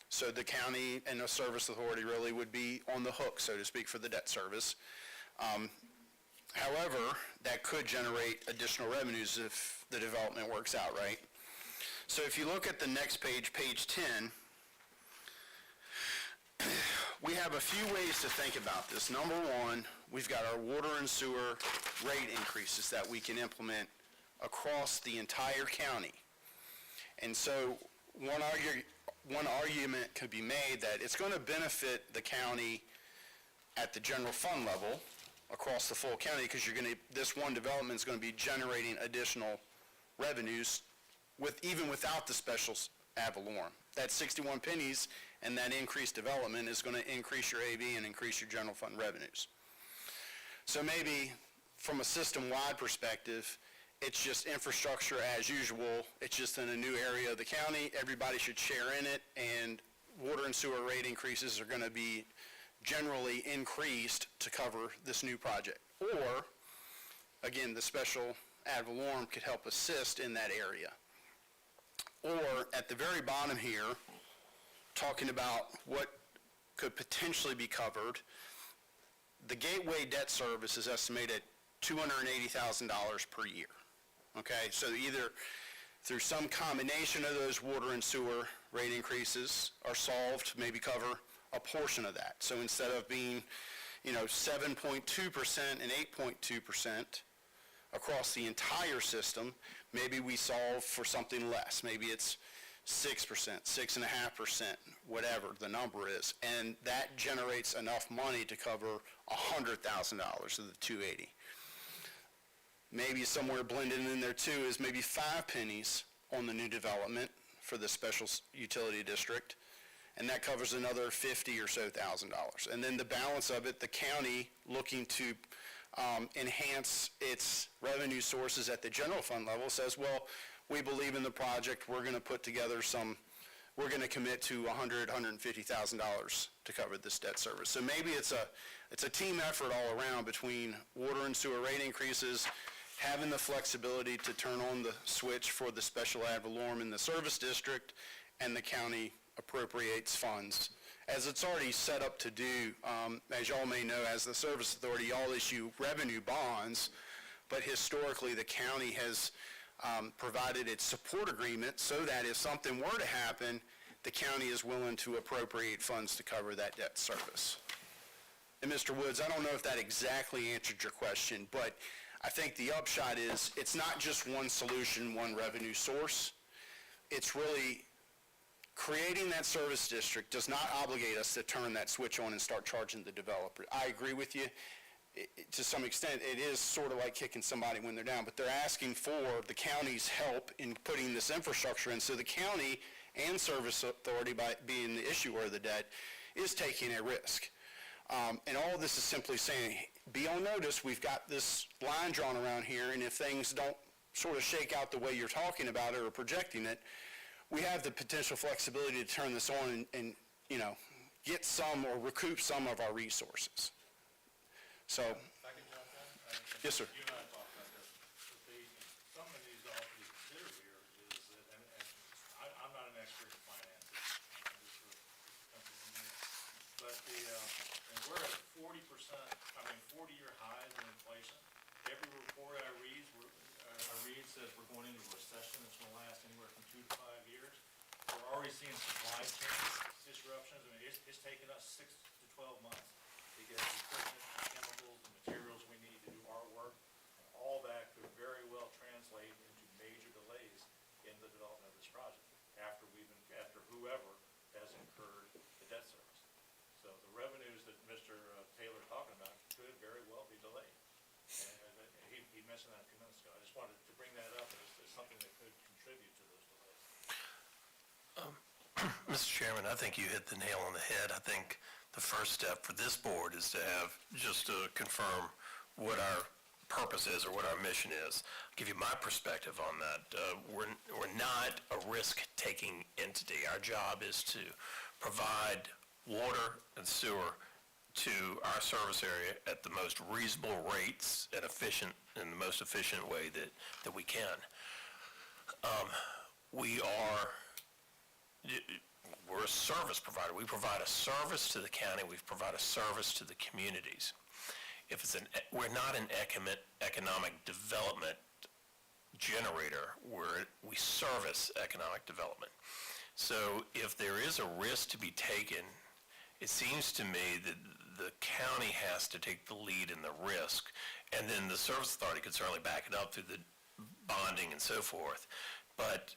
So the county and the service authority really would be on the hook, so to speak, for the debt service. However, that could generate additional revenues if the development works out, right? So if you look at the next page, page 10, we have a few ways to think about this. Number one, we've got our water and sewer rate increases that we can implement across the entire county. And so one argument could be made that it's going to benefit the county at the general fund level across the full county, because this one development is going to be generating additional revenues even without the special ad valorem. That 61 pennies and that increased development is going to increase your AV and increase your general fund revenues. So maybe from a system-wide perspective, it's just infrastructure as usual. It's just in a new area of the county. Everybody should share in it, and water and sewer rate increases are going to be generally increased to cover this new project. Or, again, the special ad valorem could help assist in that area. Or, at the very bottom here, talking about what could potentially be covered, the gateway debt service is estimated at $280,000 per year. Okay, so either through some combination of those water and sewer rate increases are solved to maybe cover a portion of that. So instead of being, 7.2% and 8.2% across the entire system, maybe we solve for something less. Maybe it's 6%, 6.5%, whatever the number is. And that generates enough money to cover $100,000 of the 280. Maybe somewhere blended in there too is maybe 5 pennies on the new development for the special utility district, and that covers another $50,000 or so. And then the balance of it, the county looking to enhance its revenue sources at the general fund level says, well, we believe in the project, we're going to put together we're going to commit to $100,000, $150,000 to cover this debt service. So maybe it's a team effort all around between water and sewer rate increases, having the flexibility to turn on the switch for the special ad valorem in the service district, and the county appropriates funds, as it's already set up to do. As y'all may know, as the service authority, y'all issue revenue bonds, but historically the county has provided its support agreement so that if something were to happen, the county is willing to appropriate funds to cover that debt service. And Mr. Woods, I don't know if that exactly answered your question, but I think the upshot is it's not just one solution, one revenue source. It's really creating that service district does not obligate us to turn that switch on and start charging the developer. I agree with you. To some extent, it is sort of like kicking somebody when they're down, but they're asking for the county's help in putting this infrastructure in. So the county and service authority, by being the issuer of the debt, is taking a risk. And all of this is simply saying, be on notice, we've got this line drawn around here, and if things don't sort of shake out the way you're talking about it or projecting it, we have the potential flexibility to turn this on and, you know, get some or recoup some of our resources. So, If I could jump in? Yes, sir. You and I talked about this. Some of these all to be considered here is that, and I'm not an expert in finances, I'm just a simple engineer. But and we're at 40-year highs in inflation. Every report I read says we're going into a recession that's going to last anywhere from 2 to 5 years. We're already seeing supply chain disruptions. I mean, it's taken us 6 to 12 months to get the equipment, chemicals, and materials we need to do our work. And all that could very well translate into major delays in the development of this project after whoever has incurred the debt service. So the revenues that Mr. Taylor's talking about could very well be delayed. And he mentioned that a few minutes ago. I just wanted to bring that up as something that could contribute to those delays. Mr. Chairman, I think you hit the nail on the head. I think the first step for this board is to have, just to confirm what our purpose is or what our mission is. I'll give you my perspective on that. We're not a risk-taking entity. Our job is to provide water and sewer to our service area at the most reasonable rates and in the most efficient way that we can. We're a service provider. We provide a service to the county. We provide a service to the communities. We're not an economic development generator. We service economic development. So if there is a risk to be taken, it seems to me that the county has to take the lead in the risk, and then the service authority could certainly back it up through the bonding and so forth. But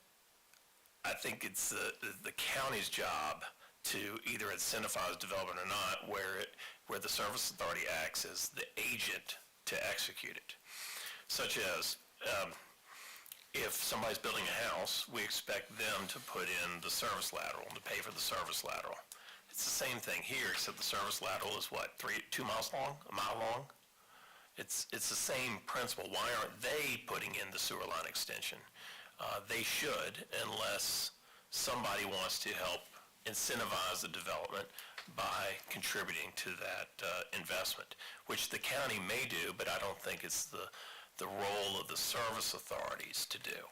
I think it's the county's job to either incentivize development or not, where the service authority acts as the agent to execute it. Such as, if somebody's building a house, we expect them to put in the service lateral, to pay for the service lateral. It's the same thing here, except the service lateral is what, 2 miles long, a mile long? It's the same principle. Why aren't they putting in the sewer line extension? They should, unless somebody wants to help incentivize the development by contributing to that investment, which the county may do, but I don't think it's the role of the service authorities to do.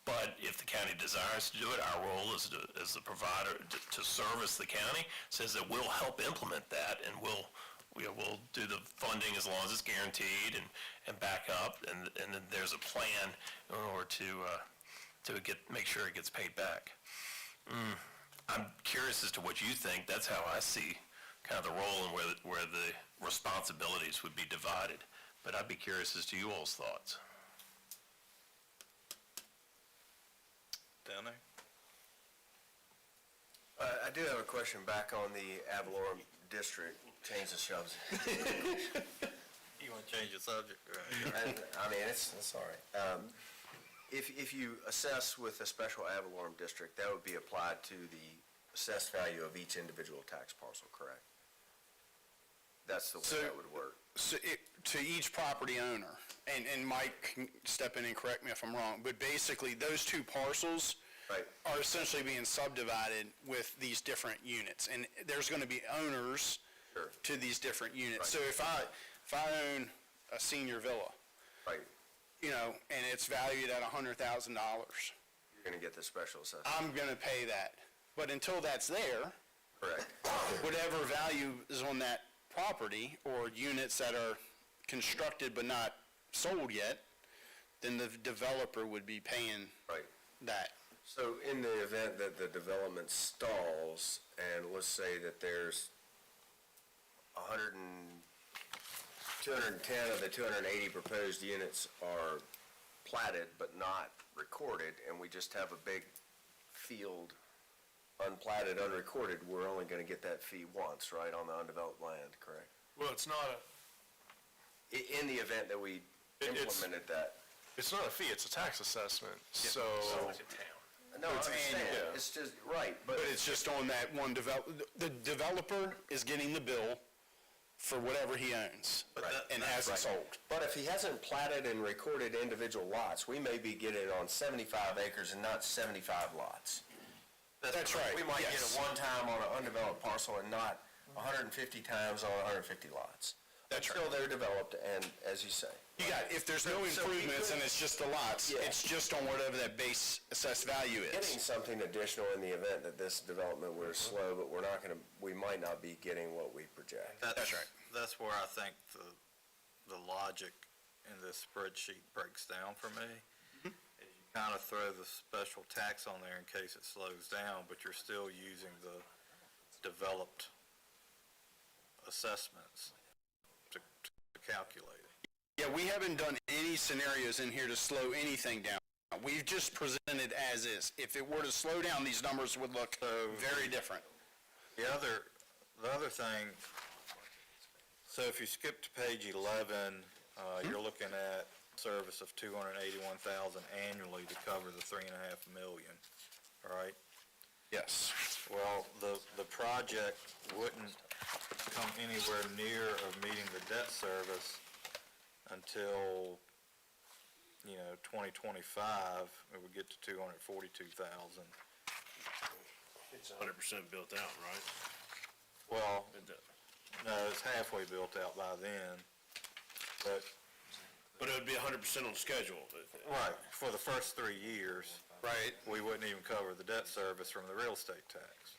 But if the county desires to do it, our role as the provider to service the county says that we'll help implement that, and we'll do the funding as long as it's guaranteed and back up, and then there's a plan in order to make sure it gets paid back. I'm curious as to what you think. That's how I see kind of the role and where the responsibilities would be divided. But I'd be curious as to you all's thoughts. Down there? I do have a question back on the Avalorum district, change the shoves. You want to change the subject, right? I mean, it's all right. If you assess with a special Avalorum district, that would be applied to the assessed value of each individual tax parcel, correct? That's the way that would work. So to each property owner, and Mike can step in and correct me if I'm wrong, but basically those two parcels Right. are essentially being subdivided with these different units, and there's going to be owners Sure. to these different units. Right. So if I own a senior villa, Right, you know, and it's valued at $100,000, you're gonna get the special assessment, I'm going to pay that. But until that's there, correct? whatever value is on that property or units that are constructed but not sold yet, then the developer would be paying Right. that. So in the event that the development stalls, and let's say that there's 210 of the 280 proposed units are platted but not recorded, and we just have a big field, unplatted, unrecorded, we're only gonna get that fee once, right, on the undeveloped land, correct? Well, it's not In the event that we It's- implemented that. it's not a fee, it's a tax assessment, so. No, I It's understand, annual. it's just, right, but But it's just on that one the developer is getting the bill for whatever he owns and hasn't Right. sold. But if he hasn't platted and recorded individual lots, we may be getting it on 75 acres and not 75 lots. That's right, We might get yes. it one time on an undeveloped parcel and not 150 times on 150 lots. That's Until they're developed, and as you say. You got, if there's no So we improvements could- and it's just the lots, Yeah. it's just on whatever that base assessed value Getting is. something additional in the event that this development were slow, but we might not be getting what we project. That's right. That's where I think the logic in this spreadsheet breaks down for me. Is you kind of throw the special tax on there in case it slows down, but you're still using the developed assessments to calculate it. Yeah, we haven't done any scenarios in here to slow anything down. We've just presented as is. If it were to slow down, these numbers would look very different. The other thing, so if you skip to page 11, you're looking at service of 281,000 annually to cover the 3.5 million, right? Yes. Well, the project wouldn't come anywhere near of meeting the debt service until, 2025, it would get to 242,000. It's 100% built out, right? Well, no, it's halfway built out by then, but, But it would be 100% on schedule. right, for the first 3 years, Right. we wouldn't even cover the debt service from the real estate tax.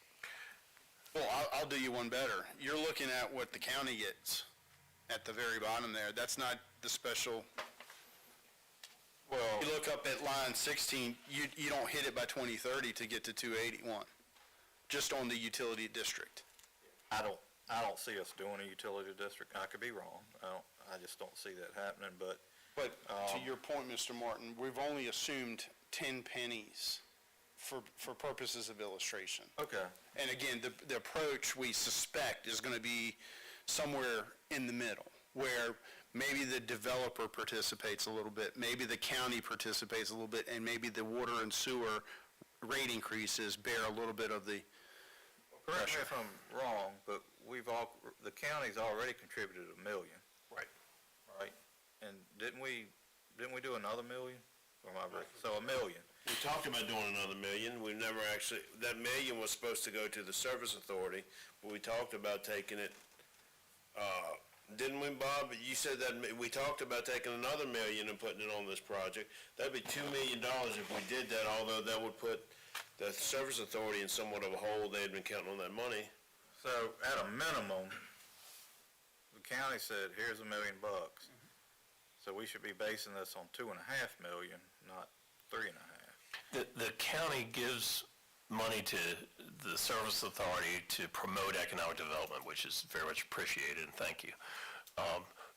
Well, I'll do you one better. You're looking at what the county gets at the very bottom there. That's not the special. Well, You look up at line 16, you don't hit it by 2030 to get to 281, just on the utility district. I don't see us doing a utility district. I could be wrong. I just don't see that happening, but But to your point, Mr. Martin, we've only assumed 10 pennies for purposes of illustration. okay. And again, the approach we suspect is going to be somewhere in the middle, where maybe the developer participates a little bit, maybe the county participates a little bit, and maybe the water and sewer rate increases bear a little bit of the Correct me pressure. if I'm wrong, but the county's already contributed $1 million. Right. Right? And didn't we do another million? Or am I right? So $1 million. We talked about doing another million. We never actually, that million was supposed to go to the Service Authority, but we talked about taking it, didn't we, Bob? You said that, we talked about taking another million and putting it on this project. That'd be $2 million if we did that, although that would put the Service Authority in somewhat of a hole. They had been counting on that money. So at a minimum, the county said, here's $1 million. So we should be basing this on 2.5 million, not 3.5. The county gives money to the Service Authority to promote economic development, which is very much appreciated, and thank you.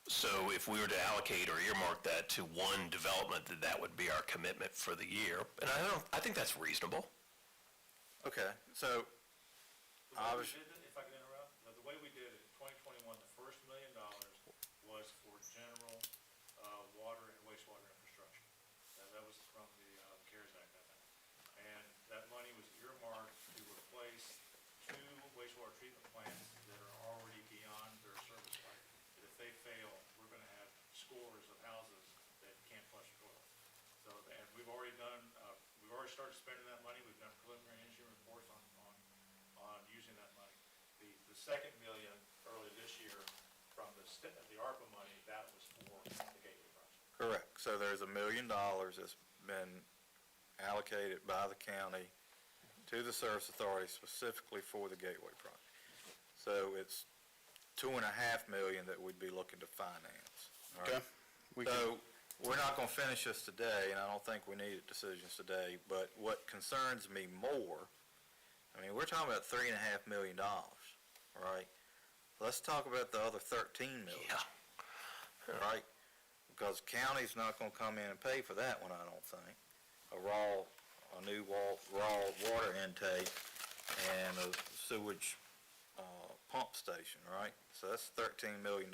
So if we were to allocate or earmark that to one development, that would be our commitment for the year. And I think that's reasonable. Okay, so, The way we obviously, did it, if I can interrupt, the way we did it in 2021, the first $1 million was for general water and wastewater infrastructure. That was from the CARES Act, I think. And that money was earmarked to replace 2 wastewater treatment plants that are already beyond their service life. That if they fail, we're going to have scores of houses that can't flush the toilet. So, and we've already started spending that money. We've done preliminary engineering reports on using that money. The second million early this year from the ARPA money, that was for the Gateway project. correct. So there's $1 million that's been allocated by the county to the Service Authority specifically for the Gateway project. So it's 2.5 million that we'd be looking to finance. all right? Okay? We can- So, we're not gonna finish this today, and I don't think we need decisions today, but what concerns me more, I mean, we're talking about $3.5 million, all right? Let's talk about the other 13 million. Yeah. Right? Because county's not gonna come in and pay for that one, I don't think. A new raw water intake and a sewage, pump station, right? So that's $13 million.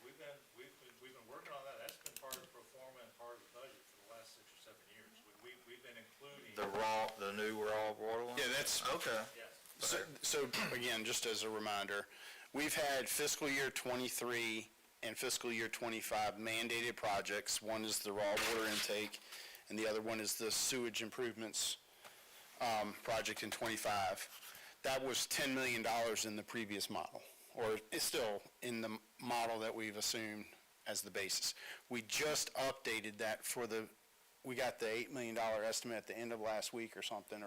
We've been working on that. That's been part of the pro forma and part of the budget for the last 6 or 7 years. We've been including. The new raw water line? Yeah, that's, Okay. Yes. so again, just as a reminder, we've had fiscal year '23 and fiscal year '25 mandated projects. One is the raw water intake, and the other one is the sewage improvements project in '25. That was $10 million in the previous model, or it's still in the model that we've assumed as the basis. We just updated that we got the $8 million estimate at the end of last week or something,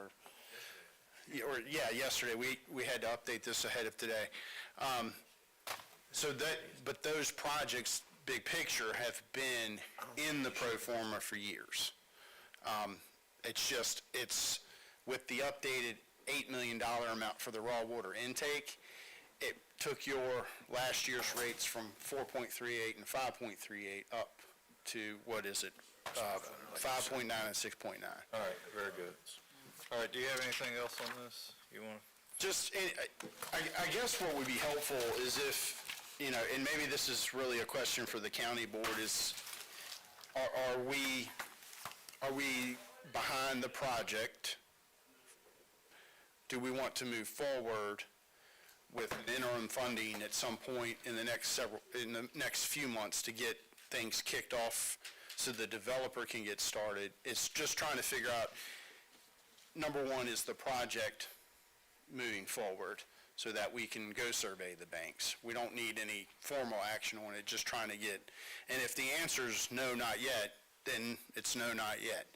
yesterday. We had to update this ahead of today. But those projects, big picture, have been in the pro forma for years. It's with the updated $8 million amount for the raw water intake, it took your last year's rates from 4.38 and 5.38 up to, 5.9 and 6.9. All right, very good. All right, do you have anything else on this? You want? Just, I guess what would be helpful is if, and maybe this is really a question for the county board, is are we behind the project? Do we want to move forward with an interim funding at some point in the next few months to get things kicked off so the developer can get started? It's just trying to figure out, number one, is the project moving forward so that we can go survey the banks? We don't need any formal action on it, just trying to get, and if the answer's no, not yet, then it's no, not yet.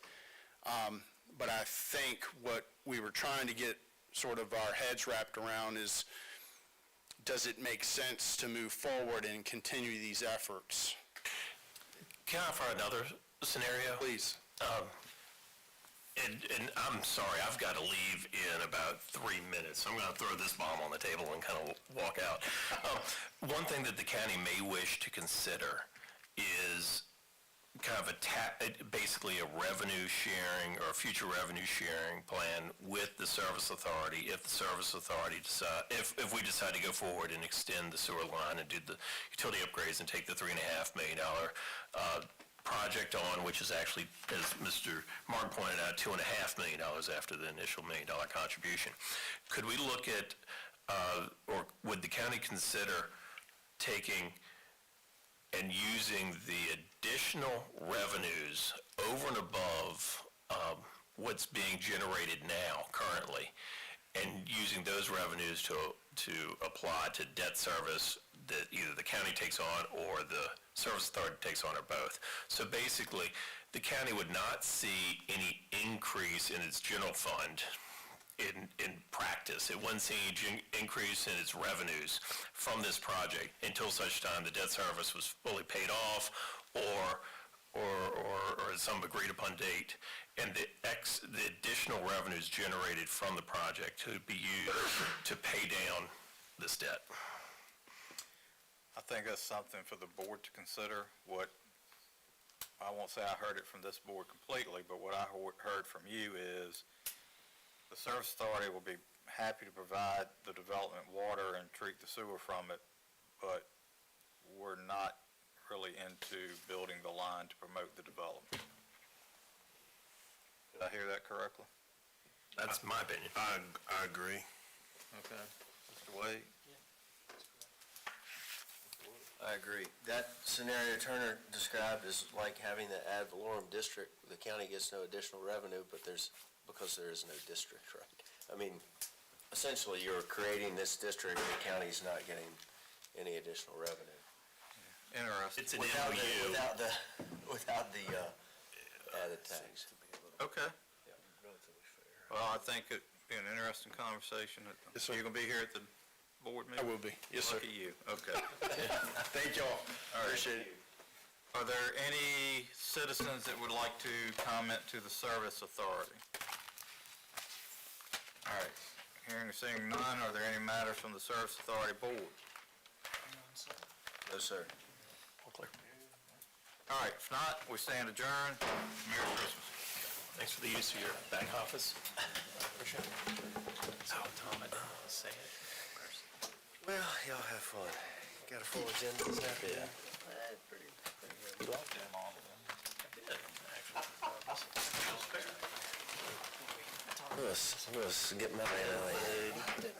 But I think what we were trying to get sort of our heads wrapped around is, does it make sense to move forward and continue these efforts? Can I offer another scenario? Please. And I'm sorry, I've got to leave in about 3 minutes. I'm going to throw this bomb on the table and kind of walk out. One thing that the county may wish to consider is kind of basically a revenue sharing or a future revenue sharing plan with the service authority if the service authority if we decide to go forward and extend the sewer line and do the utility upgrades and take the $3.5 million project on, which is actually, as Mr. Martin pointed out, $2.5 million after the initial $1 million contribution. Could we look at, or would the county consider taking and using the additional revenues over and above what's being generated now currently, and using those revenues to apply to debt service that either the county takes on or the service authority takes on, or both? So basically, the county would not see any increase in its general fund in practice. It wouldn't see any increase in its revenues from this project until such time the debt service was fully paid off or at some agreed upon date, and the additional revenues generated from the project could be used to pay down this debt. I think that's something for the board to consider. What, I won't say I heard it from this board completely, but what I heard from you is the service authority will be happy to provide the development water and treat the sewer from it, but we're not really into building the line to promote the development. Did I hear that correctly? That's my opinion. I agree. Okay. Mr. Wade? I agree. That scenario Turner described is like having the ad valorem district. The county gets no additional revenue, but because there is no district, right? I mean, essentially, you're creating this district, and the county's not getting any additional revenue. Interesting. It's an MOU. Without the added tax. Okay. Well, I think it'd be an interesting conversation. Yes, sir. You're gonna be here at the board I meeting? will be. Yes, sir. Look at you. Okay. Thank y'all. All right. Appreciate it. Are there any citizens that would like to comment to the service authority? All right. Hearing and seeing none, are there any matters from the service authority board? No, sir. All right, if not, we stand adjourned. Merry Christmas. Thanks for the use of your back office. Appreciate it. So, Tom, I didn't say it. Well, y'all have fun. Got a full agenda this afternoon? Pretty good. I'm gonna get my man out of here.